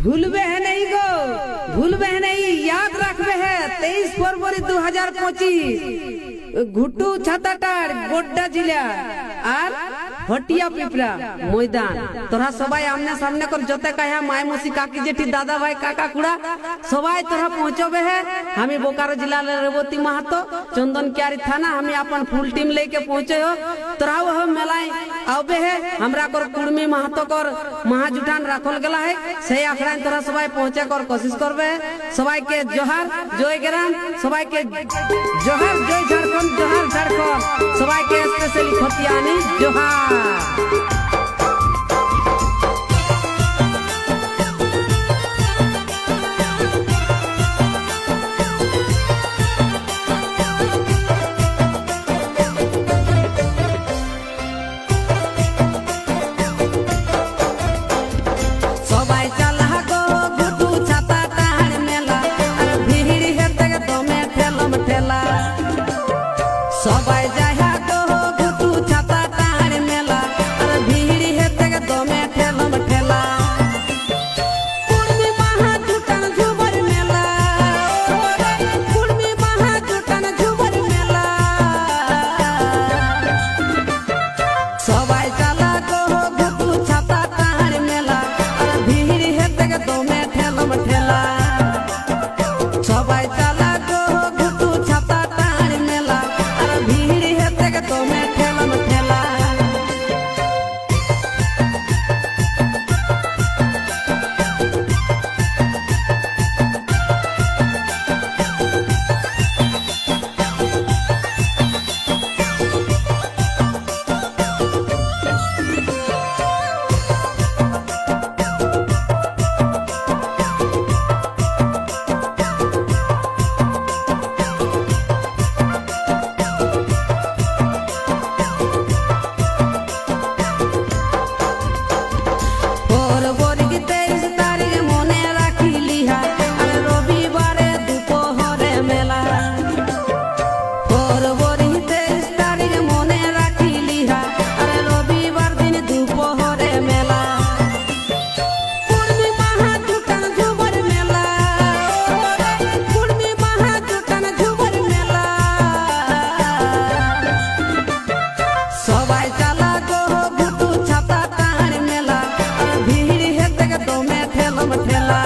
भूलबे है नहीं गो, भूलबे है नहीं, याद रखबे है 23 फरवरी 2025 घुटू छाताटार गोड्डा जिला और हटिया पिपरा मैदान तोरा सबाई आमने सामने कर जोते कहे माय मौसी काकी जेठी दादा भाई काका कुड़ा सबाई तोरा पहुंचबे है। हमें बोकारो जिला रेवती महतो चंदन क्यारी थाना हमें अपन फुल टीम लेके पहुंचे हो। तोरा वो मेलाय आबे है हमरा कर कुड़मी महतो कर महाजुटान राखल गला है सही आखड़ा तोरा सबाई पहुंचे कर कोशिश करबे। सबाई के जोहार जय ग्राम, सबाई के जोहार जय झारखंड, जोहार झारखंड, सबाई के स्पेशली खतियानी जोहार। सबाई जाया तो घुटू छाता टाड़ मेला अरे भीड़ हेते के दो में ठेलम ठेला कुड़मी महा जुटन झुबर मेला कुड़मी महा जुटन झुबर मेला सबाई चला तो घुटू छाता टाड़ मेला अरे भीड़ हेते के दो में ठेलम ठेला सबाई चला तो घुटू छाता टाड़ मेला भीड़ हेते के तो मैं ठेलम ठेला। सबाई चला गो घुटू छाता टाड़ मेला भीड़ हेते के दो में ठेलम ठेला।